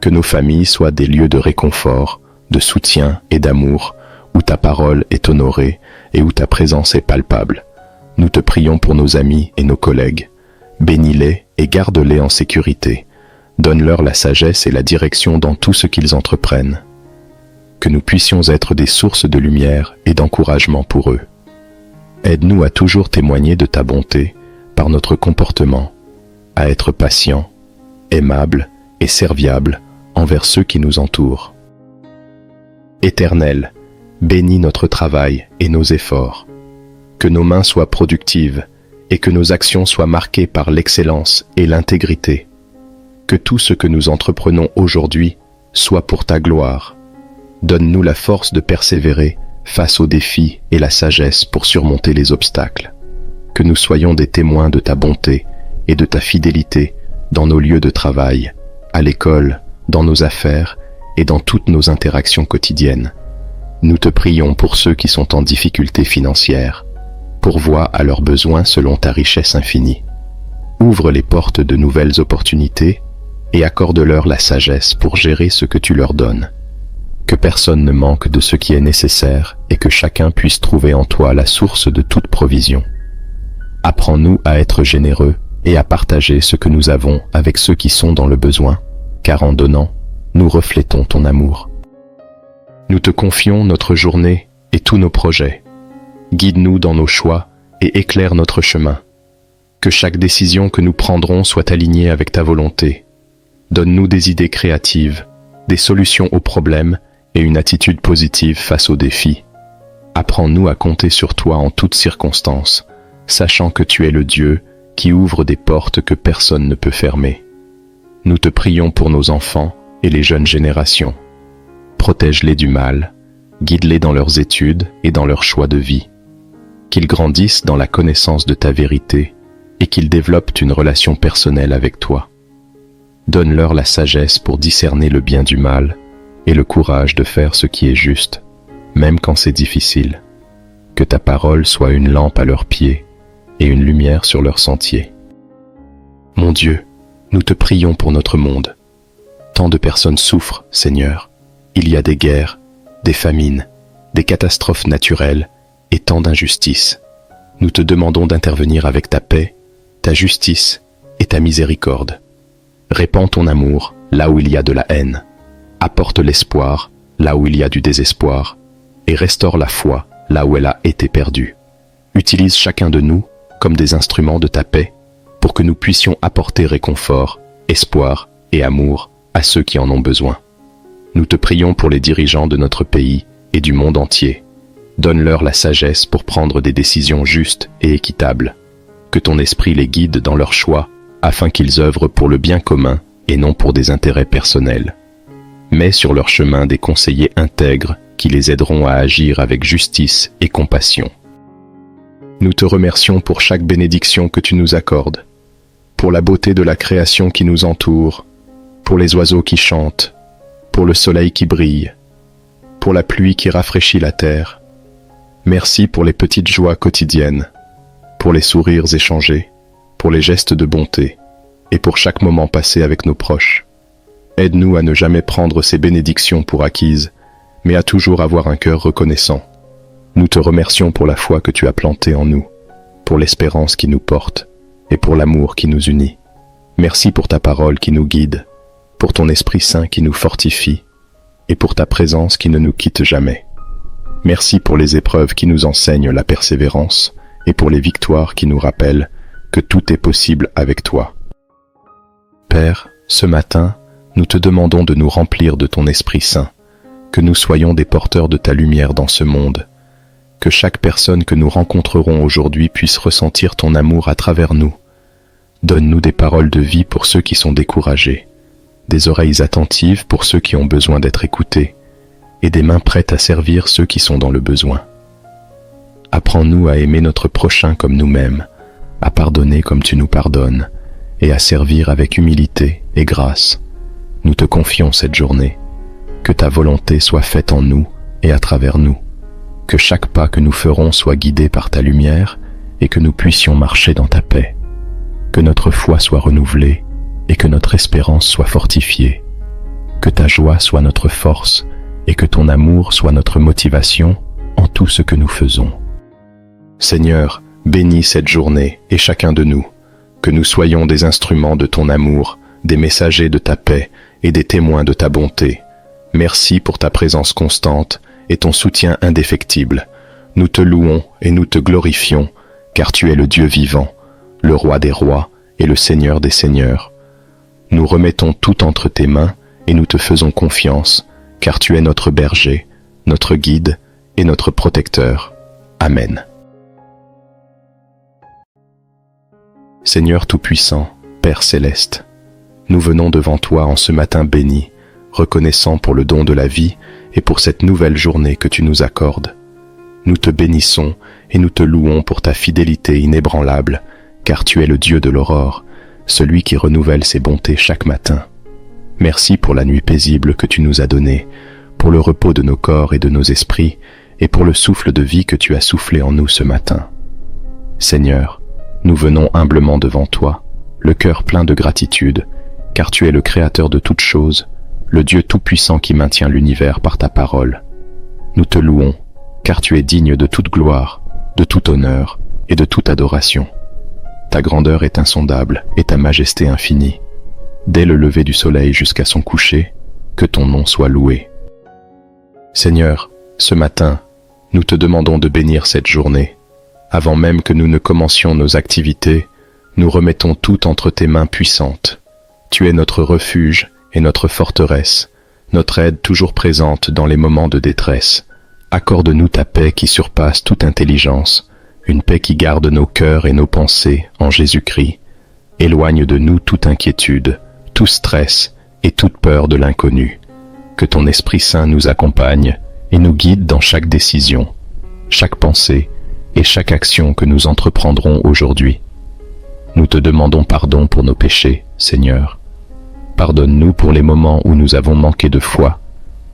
Que nos familles soient des lieux de réconfort, de soutien et d'amour, où ta parole est honorée et où ta présence est palpable. Nous te prions pour nos amis et nos collègues. Bénis-les et garde-les en sécurité. Donne-leur la sagesse et la direction dans tout ce qu'ils entreprennent. Que nous puissions être des sources de lumière et d'encouragement pour eux. Aide-nous à toujours témoigner de ta bonté par notre comportement, à être patients, aimables et serviables envers ceux qui nous entourent. Éternel, bénis notre travail et nos efforts. Que nos mains soient productives et que nos actions soient marquées par l'excellence et l'intégrité. Que tout ce que nous entreprenons aujourd'hui soit pour ta gloire. Donne-nous la force de persévérer face aux défis et la sagesse pour surmonter les obstacles. Que nous soyons des témoins de ta bonté et de ta fidélité dans nos lieux de travail, à l'école, dans nos affaires et dans toutes nos interactions quotidiennes. Nous te prions pour ceux qui sont en difficulté financière. Pourvois à leurs besoins selon ta richesse infinie. Ouvre les portes de nouvelles opportunités et accorde-leur la sagesse pour gérer ce que tu leur donnes. Que personne ne manque de ce qui est nécessaire et que chacun puisse trouver en toi la source de toute provision. Apprends-nous à être généreux et à partager ce que nous avons avec ceux qui sont dans le besoin, car en donnant, nous reflétons ton amour. Nous te confions notre journée et tous nos projets. Guide-nous dans nos choix et éclaire notre chemin. Que chaque décision que nous prendrons soit alignée avec ta volonté. Donne-nous des idées créatives, des solutions aux problèmes et une attitude positive face aux défis. Apprends-nous à compter sur toi en toutes circonstances, sachant que tu es le Dieu qui ouvre des portes que personne ne peut fermer. Nous te prions pour nos enfants et les jeunes générations. Protège-les du mal, guide-les dans leurs études et dans leurs choix de vie. Qu'ils grandissent dans la connaissance de ta vérité et qu'ils développent une relation personnelle avec toi. Donne-leur la sagesse pour discerner le bien du mal et le courage de faire ce qui est juste, même quand c'est difficile. Que ta parole soit une lampe à leurs pieds et une lumière sur leur sentier. Mon Dieu, nous te prions pour notre monde. Tant de personnes souffrent, Seigneur. Il y a des guerres, des famines, des catastrophes naturelles et tant d'injustices. Nous te demandons d'intervenir avec ta paix, ta justice et ta miséricorde. Répands ton amour là où il y a de la haine. Apporte l'espoir là où il y a du désespoir et restaure la foi là où elle a été perdue. Utilise chacun de nous comme des instruments de ta paix pour que nous puissions apporter réconfort, espoir et amour à ceux qui en ont besoin. Nous te prions pour les dirigeants de notre pays et du monde entier. Donne-leur la sagesse pour prendre des décisions justes et équitables. Que ton esprit les guide dans leurs choix afin qu'ils œuvrent pour le bien commun et non pour des intérêts personnels. Mets sur leur chemin des conseillers intègres qui les aideront à agir avec justice et compassion. Nous te remercions pour chaque bénédiction que tu nous accordes, pour la beauté de la création qui nous entoure, pour les oiseaux qui chantent, pour le soleil qui brille, pour la pluie qui rafraîchit la terre. Merci pour les petites joies quotidiennes, pour les sourires échangés, pour les gestes de bonté et pour chaque moment passé avec nos proches. Aide-nous à ne jamais prendre ces bénédictions pour acquises, mais à toujours avoir un cœur reconnaissant. Nous te remercions pour la foi que tu as plantée en nous, pour l'espérance qui nous porte et pour l'amour qui nous unit. Merci pour ta parole qui nous guide, pour ton Esprit Saint qui nous fortifie et pour ta présence qui ne nous quitte jamais. Merci pour les épreuves qui nous enseignent la persévérance et pour les victoires qui nous rappellent que tout est possible avec toi. Père, ce matin, nous te demandons de nous remplir de ton Esprit Saint, que nous soyons des porteurs de ta lumière dans ce monde, que chaque personne que nous rencontrerons aujourd'hui puisse ressentir ton amour à travers nous. Donne-nous des paroles de vie pour ceux qui sont découragés, des oreilles attentives pour ceux qui ont besoin d'être écoutés, et des mains prêtes à servir ceux qui sont dans le besoin. Apprends-nous à aimer notre prochain comme nous-mêmes, à pardonner comme tu nous pardonnes, et à servir avec humilité et grâce. Nous te confions cette journée. Que ta volonté soit faite en nous et à travers nous. Que chaque pas que nous ferons soit guidé par ta lumière et que nous puissions marcher dans ta paix. Que notre foi soit renouvelée et que notre espérance soit fortifiée. Que ta joie soit notre force et que ton amour soit notre motivation en tout ce que nous faisons. Seigneur, bénis cette journée et chacun de nous. Que nous soyons des instruments de ton amour, des messagers de ta paix et des témoins de ta bonté. Merci pour ta présence constante et ton soutien indéfectible. Nous te louons et nous te glorifions, car tu es le Dieu vivant, le Roi des rois et le Seigneur des seigneurs. Nous remettons tout entre tes mains et nous te faisons confiance, car tu es notre berger, notre guide et notre protecteur. Amen. Seigneur Tout-Puissant, Père Céleste, nous venons devant toi en ce matin béni, reconnaissant pour le don de la vie et pour cette nouvelle journée que tu nous accordes. Nous te bénissons et nous te louons pour ta fidélité inébranlable, car tu es le Dieu de l'aurore, celui qui renouvelle ses bontés chaque matin. Merci pour la nuit paisible que tu nous as donnée, pour le repos de nos corps et de nos esprits, et pour le souffle de vie que tu as soufflé en nous ce matin. Seigneur, nous venons humblement devant toi, le cœur plein de gratitude, car tu es le Créateur de toutes choses, le Dieu tout-puissant qui maintient l'univers par ta parole. Nous te louons, car tu es digne de toute gloire, de tout honneur et de toute adoration. Ta grandeur est insondable et ta majesté infinie. Dès le lever du soleil jusqu'à son coucher, que ton nom soit loué. Seigneur, ce matin, nous te demandons de bénir cette journée. Avant même que nous ne commencions nos activités, nous remettons tout entre tes mains puissantes. Tu es notre refuge et notre forteresse, notre aide toujours présente dans les moments de détresse. Accorde-nous ta paix qui surpasse toute intelligence, une paix qui garde nos cœurs et nos pensées en Jésus-Christ. Éloigne de nous toute inquiétude, tout stress et toute peur de l'inconnu. Que ton Esprit Saint nous accompagne et nous guide dans chaque décision, chaque pensée et chaque action que nous entreprendrons aujourd'hui. Nous te demandons pardon pour nos péchés, Seigneur. Pardonne-nous pour les moments où nous avons manqué de foi,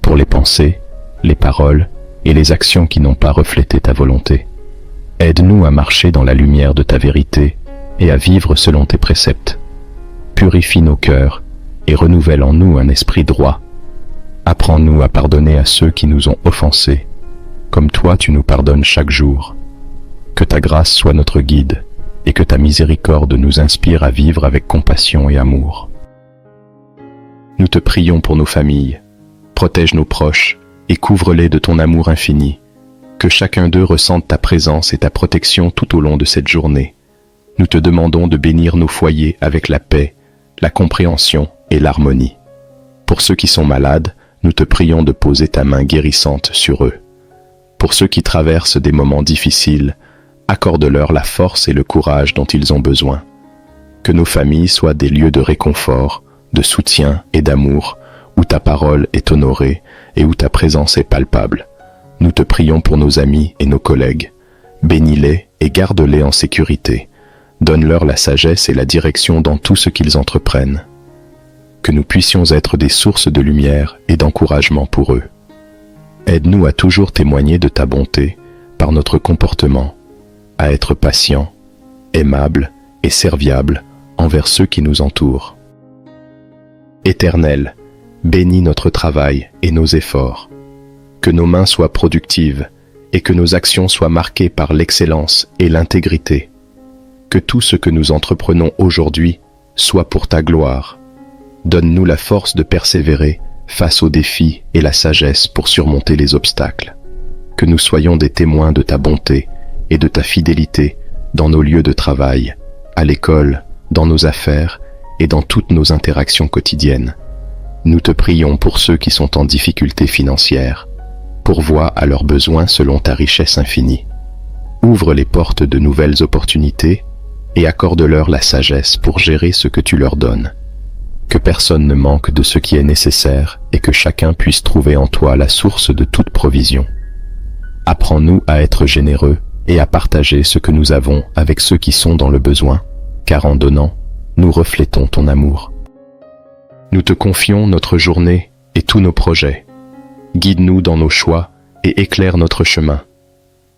pour les pensées, les paroles et les actions qui n'ont pas reflété ta volonté. Aide-nous à marcher dans la lumière de ta vérité et à vivre selon tes préceptes. Purifie nos cœurs et renouvelle en nous un esprit droit. Apprends-nous à pardonner à ceux qui nous ont offensés, comme toi tu nous pardonnes chaque jour. Que ta grâce soit notre guide et que ta miséricorde nous inspire à vivre avec compassion et amour. Nous te prions pour nos familles. Protège nos proches et couvre-les de ton amour infini. Que chacun d'eux ressente ta présence et ta protection tout au long de cette journée. Nous te demandons de bénir nos foyers avec la paix, la compréhension et l'harmonie. Pour ceux qui sont malades, nous te prions de poser ta main guérissante sur eux. Pour ceux qui traversent des moments difficiles, accorde-leur la force et le courage dont ils ont besoin. Que nos familles soient des lieux de réconfort, de soutien et d'amour, où ta parole est honorée et où ta présence est palpable. Nous te prions pour nos amis et nos collègues. Bénis-les et garde-les en sécurité. Donne-leur la sagesse et la direction dans tout ce qu'ils entreprennent. Que nous puissions être des sources de lumière et d'encouragement pour eux. Aide-nous à toujours témoigner de ta bonté par notre comportement, à être patients, aimables et serviables envers ceux qui nous entourent. Éternel, bénis notre travail et nos efforts. Que nos mains soient productives et que nos actions soient marquées par l'excellence et l'intégrité. Que tout ce que nous entreprenons aujourd'hui soit pour ta gloire. Donne-nous la force de persévérer face aux défis et la sagesse pour surmonter les obstacles. Que nous soyons des témoins de ta bonté et de ta fidélité dans nos lieux de travail, à l'école, dans nos affaires et dans toutes nos interactions quotidiennes. Nous te prions pour ceux qui sont en difficulté financière. Pourvois à leurs besoins selon ta richesse infinie. Ouvre les portes de nouvelles opportunités et accorde-leur la sagesse pour gérer ce que tu leur donnes. Que personne ne manque de ce qui est nécessaire et que chacun puisse trouver en toi la source de toute provision. Apprends-nous à être généreux et à partager ce que nous avons avec ceux qui sont dans le besoin, car en donnant, nous reflétons ton amour. Nous te confions notre journée et tous nos projets. Guide-nous dans nos choix et éclaire notre chemin.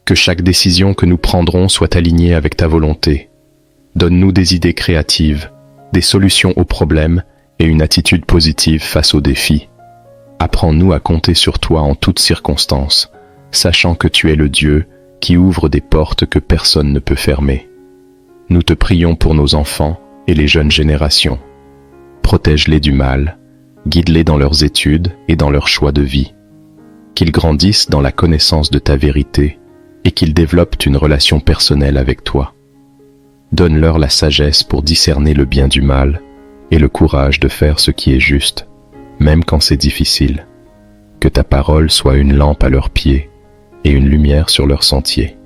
Que chaque décision que nous prendrons soit alignée avec ta volonté. Donne-nous des idées créatives, des solutions aux problèmes et une attitude positive face aux défis. Apprends-nous à compter sur toi en toutes circonstances, sachant que tu es le Dieu qui ouvre des portes que personne ne peut fermer. Nous te prions pour nos enfants et les jeunes générations. Protège-les du mal, guide-les dans leurs études et dans leurs choix de vie. Qu'ils grandissent dans la connaissance de ta vérité et qu'ils développent une relation personnelle avec toi. Donne-leur la sagesse pour discerner le bien du mal et le courage de faire ce qui est juste, même quand c'est difficile. Que ta parole soit une lampe à leurs pieds et une lumière sur leur sentier.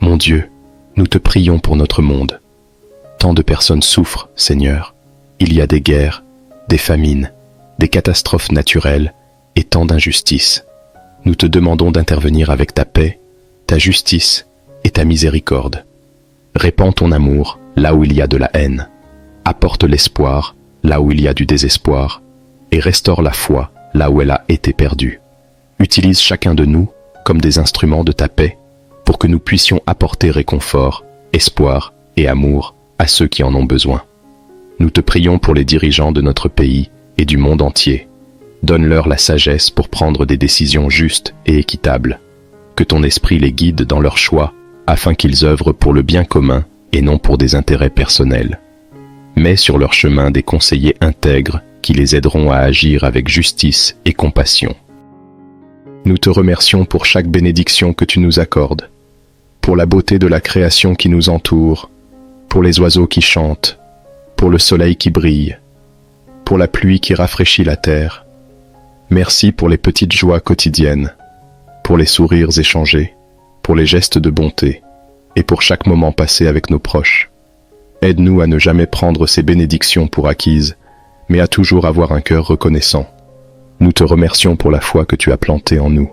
Mon Dieu, nous te prions pour notre monde. Tant de personnes souffrent, Seigneur. Il y a des guerres, des famines, des catastrophes naturelles et tant d'injustices. Nous te demandons d'intervenir avec ta paix, ta justice et ta miséricorde. Répands ton amour là où il y a de la haine. Apporte l'espoir là où il y a du désespoir et restaure la foi là où elle a été perdue. Utilise chacun de nous comme des instruments de ta paix pour que nous puissions apporter réconfort, espoir et amour à ceux qui en ont besoin. Nous te prions pour les dirigeants de notre pays et du monde entier. Donne-leur la sagesse pour prendre des décisions justes et équitables. Que ton esprit les guide dans leurs choix afin qu'ils œuvrent pour le bien commun et non pour des intérêts personnels. Mets sur leur chemin des conseillers intègres qui les aideront à agir avec justice et compassion. Nous te remercions pour chaque bénédiction que tu nous accordes, pour la beauté de la création qui nous entoure, pour les oiseaux qui chantent, pour le soleil qui brille, pour la pluie qui rafraîchit la terre. Merci pour les petites joies quotidiennes, pour les sourires échangés, pour les gestes de bonté et pour chaque moment passé avec nos proches. Aide-nous à ne jamais prendre ces bénédictions pour acquises, mais à toujours avoir un cœur reconnaissant. Nous te remercions pour la foi que tu as plantée en nous,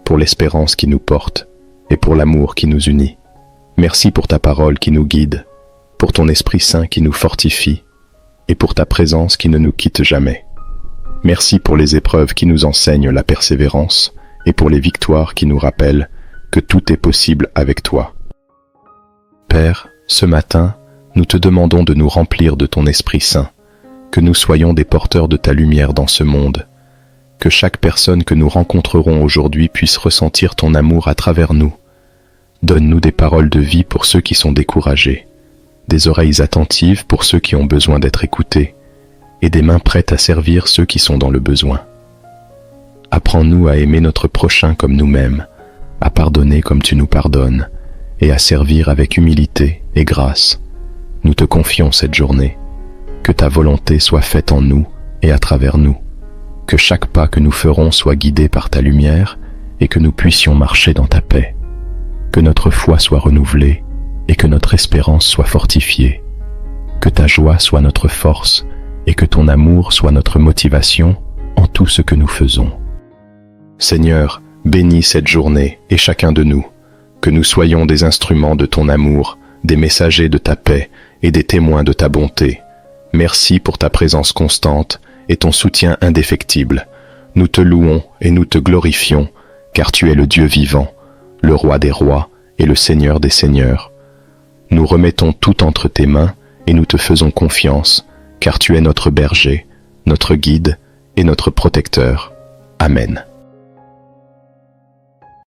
pour l'espérance qui nous porte et pour l'amour qui nous unit. Merci pour ta parole qui nous guide, pour ton Esprit Saint qui nous fortifie et pour ta présence qui ne nous quitte jamais. Merci pour les épreuves qui nous enseignent la persévérance et pour les victoires qui nous rappellent que tout est possible avec toi. Père, ce matin, nous te demandons de nous remplir de ton Esprit Saint, que nous soyons des porteurs de ta lumière dans ce monde, que chaque personne que nous rencontrerons aujourd'hui puisse ressentir ton amour à travers nous. Donne-nous des paroles de vie pour ceux qui sont découragés, des oreilles attentives pour ceux qui ont besoin d'être écoutés, et des mains prêtes à servir ceux qui sont dans le besoin. Apprends-nous à aimer notre prochain comme nous-mêmes, à pardonner comme tu nous pardonnes, et à servir avec humilité et grâce. Nous te confions cette journée. Que ta volonté soit faite en nous et à travers nous. Que chaque pas que nous ferons soit guidé par ta lumière et que nous puissions marcher dans ta paix. Que notre foi soit renouvelée et que notre espérance soit fortifiée. Que ta joie soit notre force et que ton amour soit notre motivation en tout ce que nous faisons. Seigneur, bénis cette journée et chacun de nous, que nous soyons des instruments de ton amour, des messagers de ta paix et des témoins de ta bonté. Merci pour ta présence constante et ton soutien indéfectible. Nous te louons et nous te glorifions, car tu es le Dieu vivant, le Roi des rois et le Seigneur des seigneurs. Nous remettons tout entre tes mains et nous te faisons confiance, car tu es notre berger, notre guide et notre protecteur. Amen.